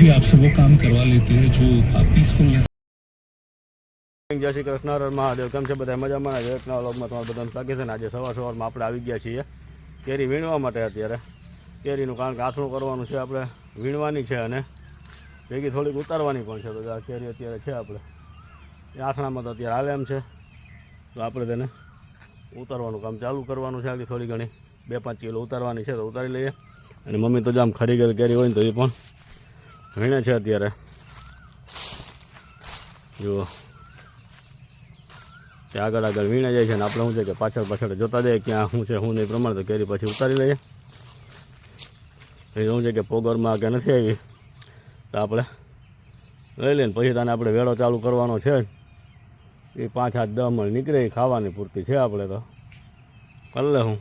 भी आपसे वो काम करवा लेते हैं जो पीसफुलनेस। जय श्री कृष्ण हर महादेव केम छे बधाय मजामां आज एक नवा व्लॉगमां તમારું બધાનું સ્વાગત છે ને આજે સવારમાં આપણે આવી ગયા છીએ કેરી વીણવા માટે અત્યારે કેરીનું કારણ કે આથણું કરવાનું છે આપણે વીણવાની છે અને ભેગી થોડીક ઉતારવાની પણ છે તો આ કેરી અત્યારે છે આપણે એ આથણામાં તો અત્યારે હાલે એમ છે તો આપણે તેને ઉતારવાનું કામ ચાલુ કરવાનું છે આગળ થોડી ઘણી 2-5 કિલો ઉતારવાની છે તો ઉતારી લઈએ અને મમ્મી તો જ આમ ખરી ગયેલી કેરી હોય ને તો એ પણ વીણે છે અત્યારે જુઓ તે આગળ આગળ વીણે જાય છે ને આપણે શું છે કે પાછળ પાછળ જોતા જઈએ ક્યાં શું છે શું નહીં પ્રમાણે તો કેરી પછી ઉતારી લઈએ એ શું છે કે પોગરમાં કે નથી આવી તો આપણે લઈ લઈને પછી તને આપણે વેળો ચાલુ કરવાનો છે એ 5-8-10 મણ નીકળે એ ખાવાની પૂરતી છે આપણે તો કરી લે હું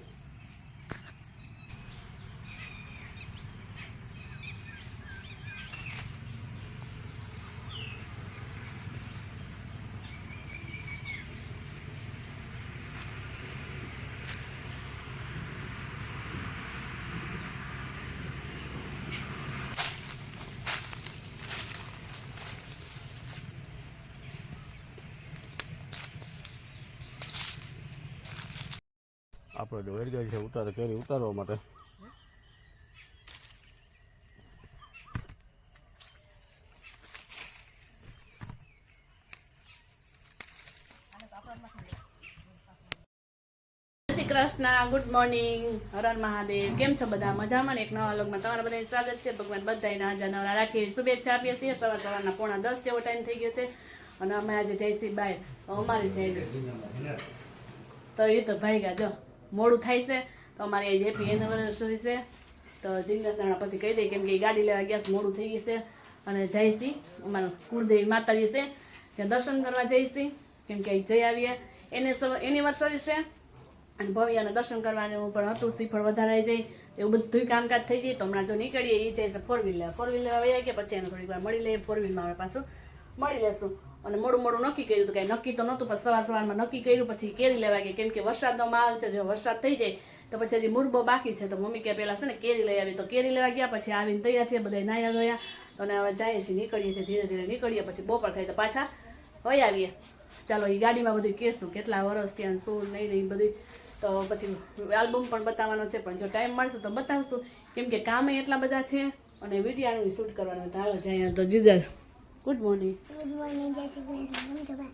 આપણે જો વેરી છે ઉતારે કેરી ઉતારવા માટે શ્રી કૃષ્ણ ગુડ મોર્નિંગ હર હર મહાદેવ કેમ છો બધા મજામાં ને એક નવા વ્લોગમાં તમારા બધાનું સ્વાગત છે ભગવાન બધાને હાજર નવરા રાખી શુભેચ્છા આપીએ છીએ સવારના 9:45 જેવો ટાઈમ થઈ ગયો છે અને અમે આજે જઈશી બહાર અમારી છે તો એ તો ભાઈ ગયા જો મોડું થાય છે તો અમારી આજે હેપી એનિવર્સરી છે તો જિંદરના પછી કહી દઈએ કેમ કે ગાડી લેવા ગયા મોડું થઈ ગયું છે અને જઈશી અમારા કુળદેવી માતાજી છે ત્યાં દર્શન કરવા જઈશી કેમ કે જઈ આવીએ એનિવર્સરી છે અને ભવ્યને દર્શન કરવાનું પણ હતું શ્રીફળ વધારે જાય એવું બધું કામકાજ થઈ જાય તો હમણાં જો નીકળીએ એ જાય છે 4 વ્હીલ લેવા વયા ગયા પછી એને થોડીક વાર મળી લઈએ 4 વ્હીલમાં આપણે પાછું મળી લેશું અને મોડું નક્કી કર્યું હતું કાંઈ નક્કી તો નહોતું પણ સવારમાં નક્કી કર્યું પછી કેરી લેવા ગયા કેમ કે વરસાદનો માલ છે જો વરસાદ થઈ જાય તો પછી હજી મુરબો બાકી છે તો મમ્મી કે પહેલાં છે ને કેરી લઈ આવી તો કેરી લેવા ગયા પછી આવીને તૈયાર થયા બધા નાયા ધોયા અને હવે જઈએ છીએ નીકળીએ છીએ ધીરે ધીરે નીકળીએ પછી બપોર થાય તો પાછા વહી આવીએ ચાલો એ ગાડીમાં બધું કહેશું કેટલા વર્ષ ત્યાં શું નહીં બધી તો પછી આલ્બમ પણ બતાવવાનો છે પણ જો ટાઈમ મળશે તો બતાવશું કેમ કે કામે એટલા બધા છે અને વિડીયોનું શૂટ કરવાનું તો હાલો જાય તો જીજા ગુડ મોર્નિંગ જય શ્રી કૃષ્ણ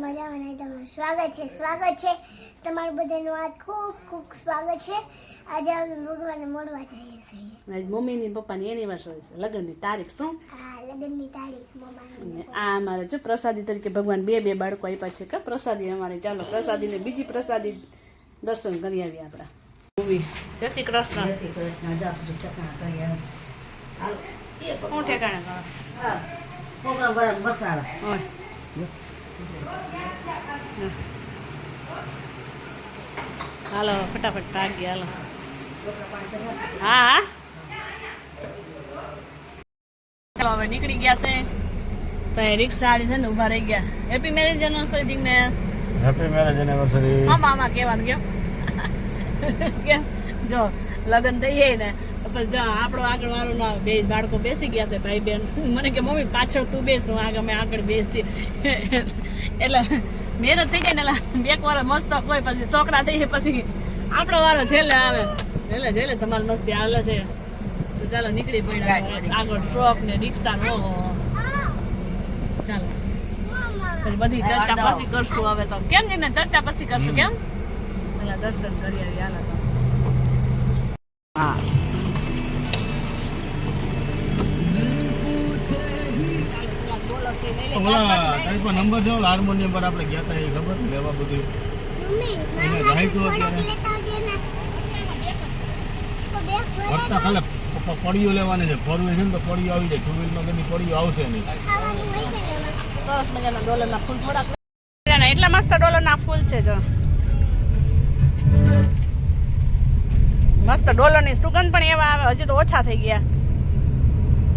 મજામાં તમારું સ્વાગત છે તમારું બધાનું આજ ખૂબ ખૂબ સ્વાગત છે આજે અમે ભગવાનને મળવા જઈએ છીએ આજ મમ્મીની પપ્પાની એનિવર્સરી છે લગ્નની તારીખ શું હા લગ્નની તારીખ મમ્માની આ અમારે જો પ્રસાદી તરીકે ભગવાન બે બાળકો આપ્યા છે કે પ્રસાદી અમારે ચાલો પ્રસાદીને બીજી પ્રસાદી દર્શન કરી આવીએ આપણા મૂવી જય શ્રી કૃષ્ણ હું ઠેકાણે કરો પ્રોગ્રામ બરાબર મસાલા હાલો ફટાફટ ભાગી હાલો હા ચાલો હવે નીકળી ગયા છે તો એ રિક્ષા આડી છે ને ઊભા રહી ગયા હેપી મેરેજ એનિવર્સરી ને હેપી મેરેજ એનિવર્સરી આમાં કહેવાનું કેમ જો લગ્ન થઈ જાય ને પછી જો આપણો આગળ વાળો ના બે બાળકો બેસી ગયા છે ભાઈ બેન મને કે મમ્મી પાછળ તું બેસ હું આગળ બેસી એટલે મેરેજ થઈ જાય ને એટલે 2 વાર મસ્ત કોઈ પછી છોકરા થઈ જાય પછી આપણો વાળો છેલ્લે આવે છેલ્લે તમારી મસ્તી હાલે છે તો ચાલો નીકળી પડ્યા આગળ ટ્રક ને રિક્ષા નો ચાલો પછી બધી ચર્ચા પછી કરશું હવે તો કેમ ને ચર્ચા પછી કરશું કેમ પેલા દર્શન કરી આવી હાલ તો હા નંબર જો હાર્મોનિયમ પર આપણે ગયા હતા એ ખબર લેવા બધું પડીઓ લેવાની છે 4 વ્હીલ છે ને તો પડીઓ આવી જાય 2 વ્હીલમાં કદી પડીઓ આવશે નહીં સરસ મજાના ડોલરના ફૂલ થોડાક એટલા મસ્ત ડોલરના ફૂલ છે જો મસ્ત ડોલરની સુગંધ પણ એવા આવે હજી તો ઓછા થઈ ગયા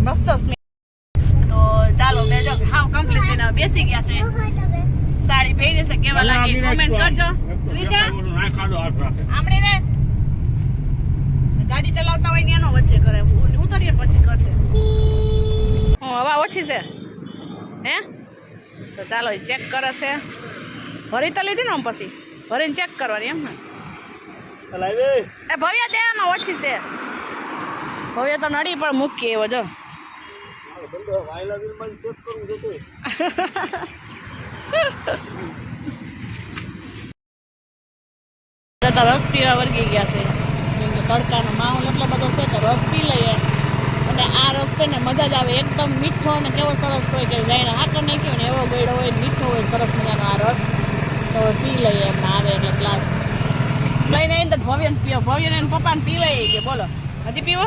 મસ્ત સ્મેલ તો ચાલો બે જો હાવ કમ્પ્લીટ થઈને બેસી ગયા છે સાડી પહેરી છે કેવા લાગી કમેન્ટ કરજો રીચા આમણે ને ગાડી ચલાવતા હોય ને એનો વચ્ચે કરે ઉતરીએ પછી કરશે ઓછી છે હે તો ચાલો એ ચેક કરે છે ભરી તો લીધી ને આમ પછી ભરીને ચેક કરવાની એમ ને એ ભવ્ય દેવામાં ઓછી છે ભવ્ય તો નડી પણ મૂકી એવો જો રસ પીવા વર્ગી ગયા છે કેમ કે તડકાનો માહોલ એટલો બધો છે તો રસ પી લઈએ અને આ રસ છે ને મજા જ આવે એકદમ મીઠો અને કેવો સરસ હોય કે જાણે હાકર નાખ્યો ને એવો ગળ્યો હોય મીઠો હોય સરસ મજાનો આ રસ તો પી લઈએ એમને આવે એટલે ગ્લાસ લઈને આવીને તો ભવ્યને પીવો ભવ્યને એને પપ્પાને પીવે કે બોલો હજી પીવો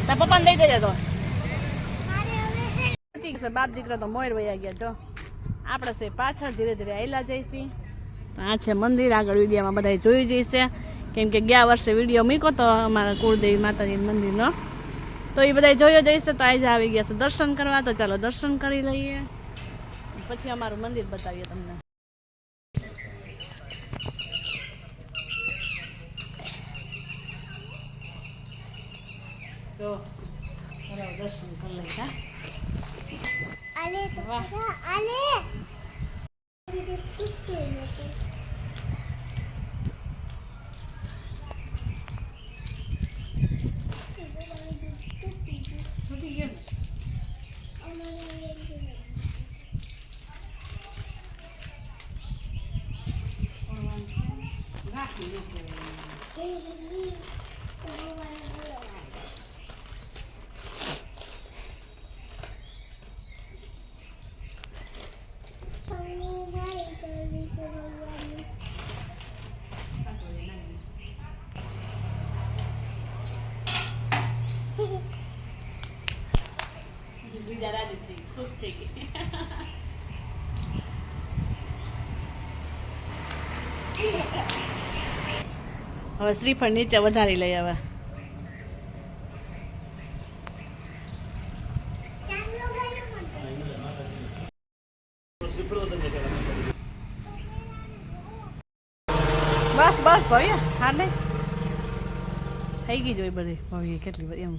તાર પપ્પાને દઈ દેજે તો બાપ દીકરા તો મોર વયા ગયા જો આપણે છે પાછળ ધીરે ધીરે આયલા જઈશી આ છે મંદિર આગળ વિડીયોમાં બધા જોઈ જઈશે કેમ કે ગયા વર્ષે વિડીયો મૂક્યો તો અમારા કુળદેવી માતાજી મંદિરનો તો એ બધા જોયો જઈશે તો આજે આવી ગયા છે દર્શન કરવા તો ચાલો દર્શન કરી લઈએ પછી અમારું મંદિર બતાવીએ તમને તો દર્શન કરી લઈએ હા આલે તો આલે બીજા રાજી થઈ ખુશ થઈ ગઈ હવે શ્રીફળ નીચે વધારી લઈ હવે બસ બસ ભવ્ય હા નહીં થઈ ગઈ જોઈ બધી ભવ્ય કેટલી બધી એમ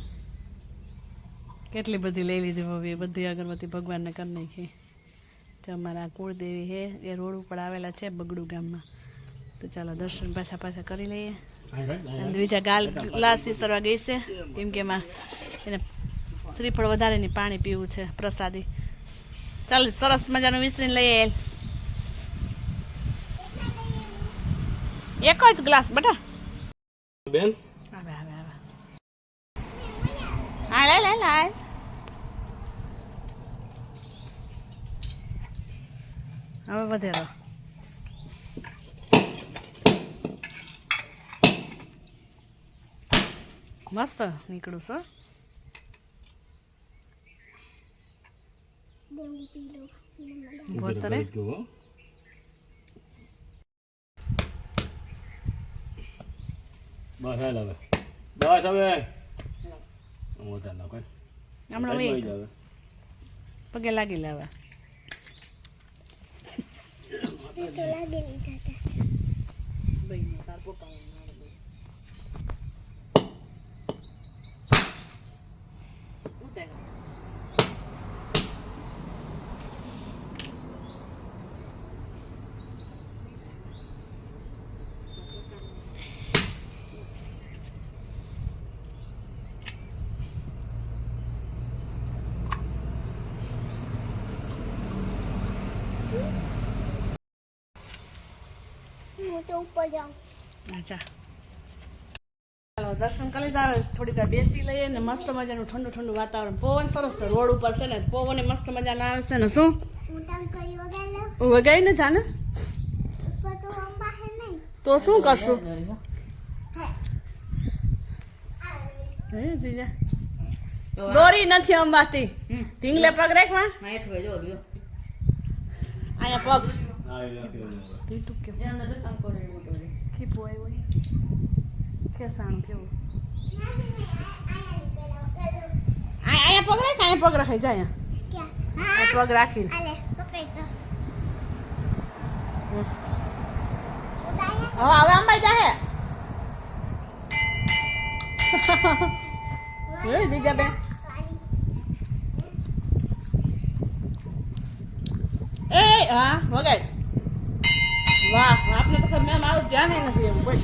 કેટલી બધી લઈ લીધી ભવ્ય બધી અગરબત્તી ભગવાનને કરી નાખી જે અમારા કુળદેવી છે એ રોડ ઉપર આવેલા છે બગડું ગામમાં તો ચાલો દર્શન પાછા કરી લઈએ બીજા ગ્લાસ વિસરવા ગઈ છે કેમ કે એમાં એને શ્રીફળ વધારેની પાણી પીવું છે પ્રસાદી ચાલ સરસ મજાનું વિસરીને લઈએ એક જ ગ્લાસ બેટા બેન આવે આવે આવે હા લે લે લે હવે વધેરો મસ્ત નીકળું છો ભરતરે બસ હાલ હવે બસ હવે હમણાં પગે લાગી લે હવે હું તો ઉપર જાઉં અચ્છા ચાલો દર્શન કરી લીધા હવે થોડીક વાર બેસી લઈએ ને મસ્ત મજાનું ઠંડુ ઠંડુ વાતાવરણ પવન સરસ છે રોડ ઉપર છે ને પવન મસ્ત મજાના આવે છે ને શું હું તને કરી વગાડ લઉં વગાઈ ને જાને ઉપર તો અંબા હે નહીં તો શું કરશું હે હે જીજા દોરી નથી અંબાતી ઢીંગલે પગ રાખવા અહીંયા પગ ટીટુક કે ખીપો આવ્યો ખેસાણું કેવું અહીંયા પગ રાખ અહીંયા પગ રાખાય જાય અહીંયા પગ રાખીને આલે પકડ તો હવે અંબાઈ જાહે જોયું જીજાબેન? એ હા વગાડ. વાહ આપને તો મેમ આવું ધ્યાન નથી એમ બોલ.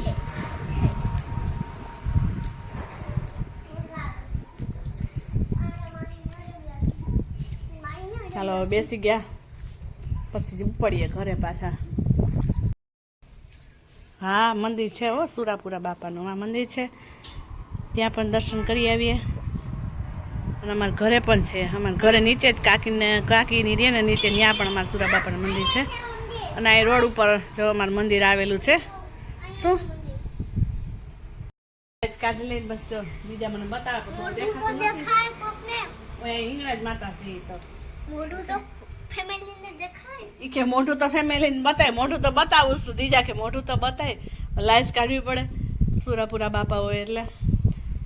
ચાલો બેસી ગયા પછી ઉપડીએ ઘરે પાછા. હા મંદિર છે હો સુરાપુરા બાપાનું આ મંદિર છે ત્યાં પણ દર્શન કરી આવીએ. અને અમારા ઘરે પણ છે અમારા ઘરે નીચે જ કાકીની રહે ને નીચે ત્યાં પણ અમારા સુરા બાપાનું મંદિર છે. અને આ રોડ ઉપર જો અમારું મંદિર આવેલું છે. શું કાઢી લઈને બસ જો બીજા મને બતાવે ઇંગ્રેજ માતા છે તો મોઢું તો ફેમિલીને દેખાય. ઈ કે મોઢું તો ફેમિલીને બતાય મોઢું તો બતાવું છું દીજા કે મોઢું તો બતાય લાઈસ કાઢવી પડે સુરાપુરા બાપા હોય એટલે.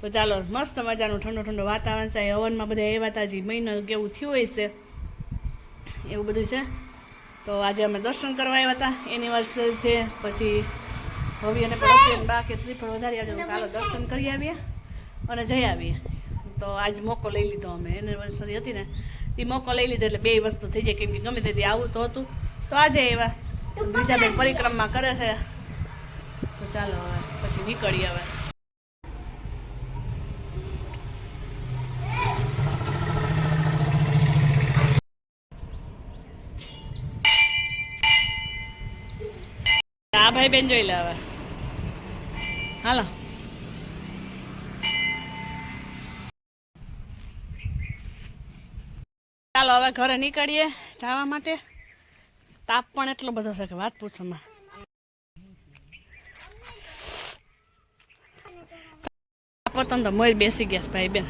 તો ચાલો મસ્ત મજાનું ઠંડુ ઠંડુ વાતાવરણ છે. હવનમાં બધા એવા તાજી મહિનો કેવું થયું હોય છે એવું બધું છે. તો આજે અમે દર્શન કરવા આવ્યા હતા એનિવર્સરી છે પછી ભવ્ય અને પ્રત્યેક બા કે શ્રીફળ વધારી આજે ચાલો દર્શન કરી આવીએ અને જઈ આવીએ. તો આજ મોકો લઈ લીધો અમે એનિવર્સરી હતી ને એ મોકો લઈ લીધો એટલે બે વસ્તુ થઈ જાય કેમ કે ગમે તેથી આવું તો હતું તો આજે એવા બીજા બે પરિક્રમા કરે છે. તો ચાલો હવે પછી નીકળીએ હવે. આ ભાઈ બેન જોઈ લે હવે હાલો. ચાલો હવે ઘરે નીકળીએ જવા માટે. તાપ પણ એટલો બધો છે કે વાત પૂછોમાં. પતંગ તો મોર બેસી ગયા ભાઈ બેન.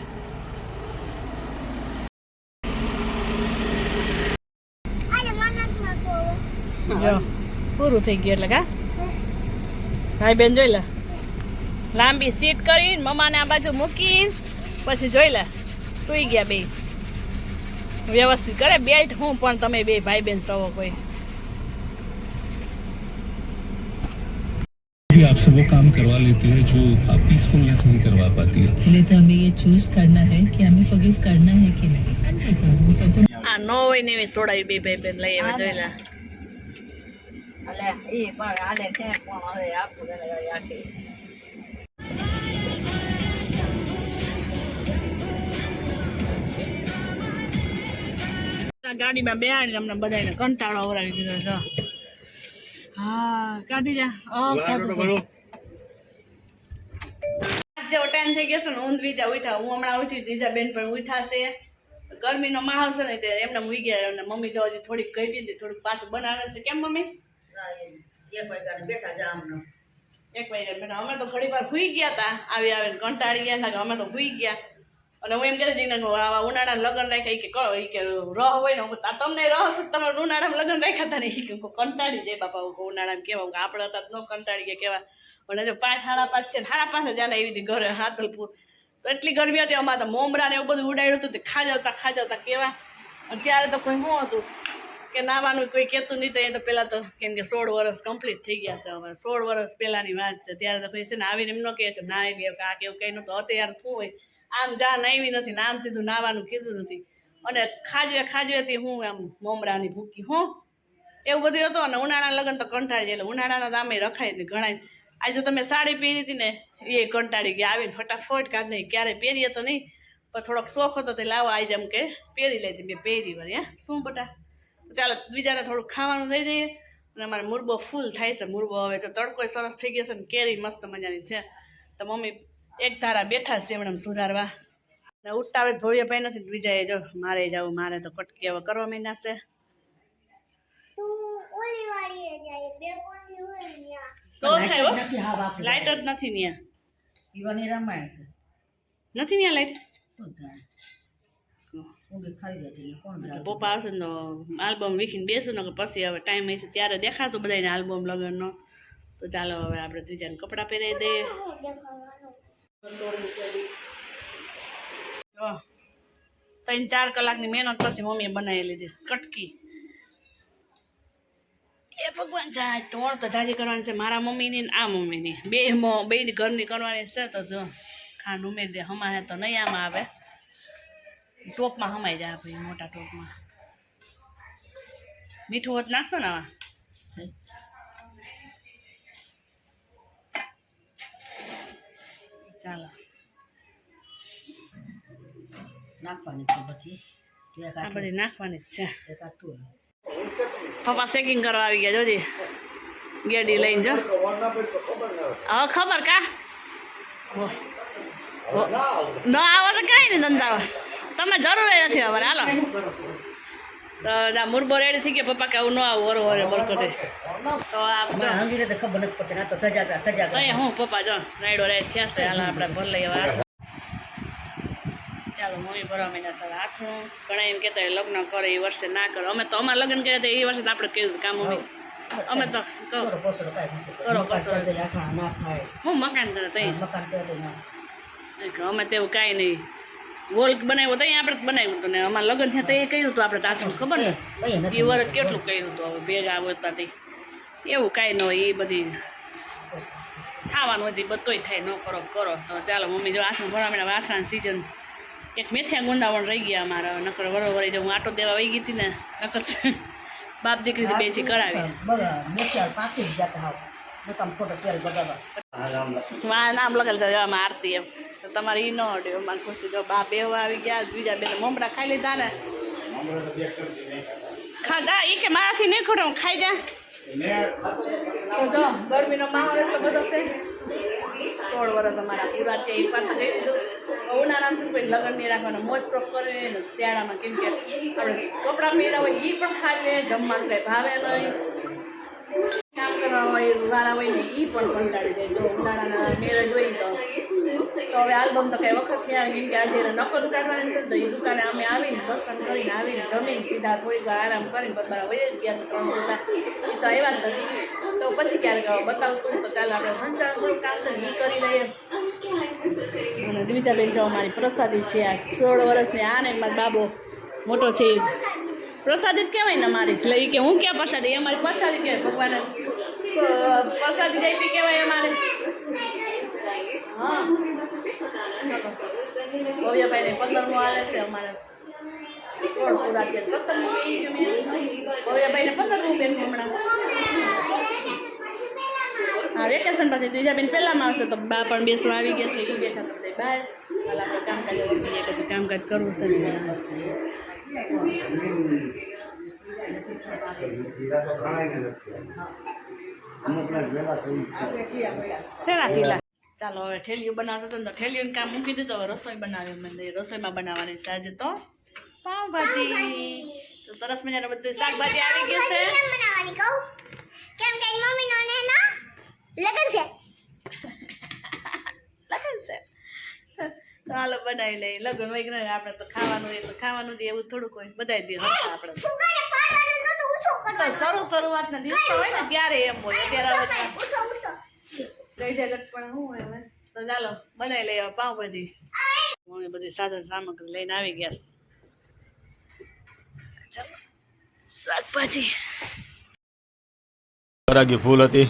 જો પૂરું થઈ ગયું એટલે કા ભાઈ બેન જોઈ લે લાંબી સીટ કરીને મમ્માને આ બાજુ મૂકીને પછી જોઈ લે સુઈ ગયા બે વ્યવસ્થિત કરે બેલ્ટ હું પણ તમે બે ભાઈ બેન છો કોઈ भी आपसे वो काम करवा लेती है जो आप पीसफुलनेस नहीं करवा पाती है। पहले तो हमें ये चूज करना है कि हमें फॉरगिव करना है कि नहीं समझे तो આ નો હોય ને એવી સોડાવી બે ભાઈ બેન લઈ આવે જોઈ લે. એટલે એ પણ આને છે પણ હવે આપું આખી ગાડીમાં બેહાડીને અમને બધાને કંટાળો આવરાવી દીધો છે. હા કાઢી જા જેવો ટાઈમ થઈ ગયો છે ને ઊંઘ બીજા ઉઠા હું હમણાં ઉઠી બીજા બેન પણ ઉઠાશે. ગરમીનો માહોલ છે ને તે એમને ઉઈ ગયા અને મમ્મી જો હજી થોડીક ઘટી હતી થોડીક પાછું બનાવે છે. કેમ મમ્મી? 1 વાગ્યા બેઠા જામનો 1 વાગ્યા બેઠા. અમે તો ઘડી વાર સુઈ ગયા હતા આવી આવીને કંટાળી ગયા હતા અમે તો સુઈ ગયા. અને હું એમ કહેતી ને ઉનાળા લગ્ન રાખ્યા કે કરો કે રહ હોય ને તમને રહ છે તમે ઉનાળામાં લગ્ન રાખ્યા હતા ને એ કે કંટાળી જાય બાપા ઉનાળામાં કેવા આપણે હતા ન કંટાળી ગયા કેવા. અને જો 5 સાડા 5 છે 5:30 જાને આવી હતી ઘરે હાતલપુર તો એટલી ગરમી હતી અમારે તો મોમરા ને એવું બધું ઉડાડ્યું હતું તે ખાજવતા કેવા. અત્યારે તો કોઈ શું હતું કે નાવાનું કોઈ કહેતું નહીં તો એ તો પહેલાં તો કેમ કે 16 વર્ષ કમ્પ્લીટ થઈ ગયા છે હવે 16 વર્ષ પહેલાંની વાત છે. ત્યારે તો કોઈ છે ને આવીને એમ ન કહે કે ના લે આ કેવું કંઈ નહોતું. અત્યારે શું હોય આમ જા નાવી નથી ને આમ સીધું નાવાનું કીધું નથી અને ખાજવેથી હું આમ મોમરાની ભૂકી હું એવું બધું હતું. અને ઉનાળાના લગ્ન તો કંટાળી જાય એટલે ઉનાળાના તો આમે રખાય નહીં ઘણા. આજે તમે સાડી પહેરી હતી ને એ કંટાળી ગયા આવીને ફટાફટ કાઢ નહીં ક્યારેય પહેરીએ તો નહીં પણ થોડોક શોખ હતો તે લાવો આજે એમ કે પહેરી લેજે મેં પહેરી વળી હે શું બટા. ચાલો બીજાને થોડુંક ખાવાનું દઈ દઈએ. અને અમારે મુરબો ફૂલ થાય છે મુરબો હવે તો તડકો સરસ થઈ ગયો છે ને કેરી મસ્ત મજાની છે. તો મમ્મી એક ધારા બેઠા છે એમણે સુધારવા ને ઉઠતા આવે ભવ્યભાઈ નથી બીજા જો મારે જવું મારે તો કટકી હવે કરવા માંડ્યા છે. તો થાય નથી હા બાપ લાઈટ જ નથી ન્યા પીવાની રામાયણ છે નથી ન્યા લાઈટ. શું થાય ઊંઘી ખાઈ જતી કોણ જાય પપ્પા આવશે ને આલ્બમ વીખીને બેસું ને પછી હવે ટાઈમ હશે ત્યારે દેખાતું બધાને આલ્બમ લગ્નનો. તો ચાલો હવે આપણે બીજાને કપડાં પહેરાવી દઈએ. 3-4 કલાકની મહેનત પછી મમ્મીએ બનાવી લીધી કટકી. એ ભગવાન જાય તોડ તો જાજી કરવાની છે મારા મમ્મીની ને આ મમ્મીની બે ઘરની કરવાની છે. તો જો ખાંડ ઉમેરી દે. હમારે તો નહીં આમાં આવે, ટોપમાં હમાઈ જાય ભાઈ, મોટા ટોપમાં. મીઠું હોત નાખશો ને આવા? ચાલો નાખવાની છે પછી આ બધી નાખવાની જ છે. એકાતું પપ્પા શેકિંગ કરવા આવી ગયા જોજી, ગેડી લઈને જો. હવે ખબર કા ન આવો તો કાંઈ નહીં ધંધા, તમે જરૂર નથી અમારે. હાલો તો મુરબો રેડી થઈ ગયા. પપ્પા કે આવું ન આવું વરો વરે બરકતે. તો આપ જો હંગી રીતે ખબર નથી પડતી, ના તો સજા અહીંયા હું પપ્પા જો રાયડો રાય થયા છે. હાલ આપણે ભર લઈએ હવે. ચાલો મમ્મી ભરવા માંડ્યા સર આથણું. ઘણા એમ કહેતા હોય લગ્ન કરે એ વર્ષે ના કરો. અમે તો અમારે લગ્ન કર્યા હતા એ વર્ષે તો આપણે કહ્યું છે કામ મમ્મી. અમે તો કહો કરો પસરો ના થાય હું મકાન કરે તઈ મકાન કરે તો ના અમે તેવું કાંઈ નહીં. વોલ બનાવ્યો તો આપણે બનાવ્યું હતું ને અમારે લગ્ન થયા તો એ કર્યું હતું આપણે તાથણું. ખબર ને એ વર્ષ કેટલું કર્યું હતું. હવે ભેગા આવતા એવું કાંઈ ન હોય. એ બધી ખાવાનું હતી બધુંય થાય. ન કરો કરો તો ચાલો મમ્મી જો આથણું ભરવા માંડ્યા. આથણાની સિઝન એક મેથિયા ગુંદાવણ રહી ગયા અમારા. નકર વરોવરી જો હું આટો દેવા વહી ગઈ હતી ને, નકર બાપ દીકરીથી બેથી કરાવી. પાકી જ જતા હાવ નકામ ખોટો તેલ બગાડવા. મારા નામ લખેલ છે આમાં આરતી એમ. તો તમારે એ ન અડ્યો. મારી ખુશી જો બા બેહવા આવી ગયા. બીજા બેને મમરા ખાઈ લીધા ને ખાધા. એ કે મારાથી નહીં ખોટો હું ખાઈ જા. તો જો ગરમીનો માહોલ એટલો બધો છે. 16 વર્ષ અમારા પૂરા છે. એ પાછું કહી દીધું ઉનાળામાં કોઈ લગ્ન નહીં રાખવાનું, મોજ શોખ કરવી ને શિયાળામાં. કેમ કે આપણે કપડાં પહેર્યા હોય એ પણ ખાવે, જમવાનું કંઈ ભાવે નહીં. કામ કરવા હોય વાળા હોય ને એ પણ કંટાળી જાય. જો ઉનાળાના મેરેજ હોય ને તો હવે આલ્બમ તો કંઈ વખત નહીં આવે. કેમ કે આજે નકલ કાઢવાની નથી તો એ દુકાને અમે આવીને દર્શન કરીને આવીને જમીને સીધા થોડીક વાર આરામ કરીને બરાબર વહી જ ગયા. 3 કલાક એ તો આવ્યા જ નથી. તો પછી ક્યારેક બતાવશું. તો ચાલો આપણે સંચાલન થોડું કામ છે એ કરી લઈએ. અને બીજા બેન જો અમારી પ્રસાદી છે આ 16 વર્ષની. આ ને મારો બાબો મોટો છે પ્રસાદી જ કહેવાય ને અમારી. એટલે એ કે હું ક્યાં પ્રસાદી, એ અમારી પ્રસાદી કહેવાય. ભગવાને પ્રસાદી જઈપી કહેવાય અમારે. હા ભવ્યભાઈને 15મું હાલે છે અમારે. 16 પૂરા છે. 17મું એ કે મેં ભવ્યભાઈને 15મું બેન હમણાં. હા વેકેશન પછી બીજા બેન પહેલામાં આવશે તો બા પણ બેસવા આવી ગયા છે. એ બેઠા તો બધા બહાર. હાલ આપણે કામકાજ બધું કામકાજ કરવું છે. શેના ઢીલા. ચાલો હવે ઠેલિયું બનાવતો હતો ને તો ઠેલિયું કામ મૂકી દીધું. હવે રસોઈ બનાવી મને. રસોઈમાં બનાવવાની છે આજે તો પાવભાજી. તો સરસ મજાનું બધું શાકભાજી આવી ગયું છે. બનાવવાની કહું કેમ કે મમ્મીનો ને ના લગન છે. લગન છે. ચાલો બનાવી લઈએ. લગ્ન હોય કે આપણે તો ખાવાનું હોય તો ખાવાનું દે એવું થોડુંક હોય. બધાય દે આપણે સુગાને પાડવાનું નતું ઉસો કરવાનું. શરૂઆતના દિવસો હોય ને ત્યારે એમ હોય. ત્યારે ઉસો ઉસો કઈ જગત પણ શું હોય હવે. તો ચાલો બનાવી લઈએ પાવભાજી. મમ્મી બધી સાધન સામગ્રી લઈને આવી ગયા. ચાલો શાકભાજી પરાગી ફૂલ હતી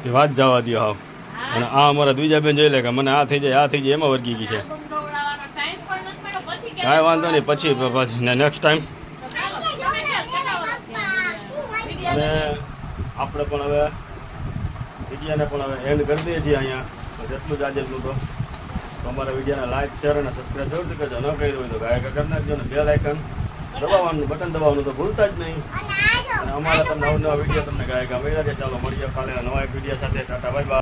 તે વાત જવા દો હાવ. અને આ અમારા બીજા બેન જોઈ લે કે મને આ થઈ જાય એમાં વર્ગી ગઈ છે. કાંઈ વાંધો નહીં પછી નેક્સ્ટ ટાઈમ. અને આપણે પણ હવે વિડીયોને પણ હવે એન્ડ કરી દઈએ છીએ અહીંયા. જેટલું જ આજે તો અમારા વિડીયોને લાઈક શેર અને સબસ્ક્રાઈબ જરૂરથી કરજો. ન કર્યું હોય તો ગાયકા કરી નાખજો. ને બેલ આઇકન દબાવવાનું બટન દબાવવાનું તો ભૂલતા જ નહીં. અને અમારા તમને નવા વિડીયો તમને ગાયકા મળ્યા છે. ચાલો મળીએ કાલે નવા એક વિડીયો સાથે. Tata bye bye.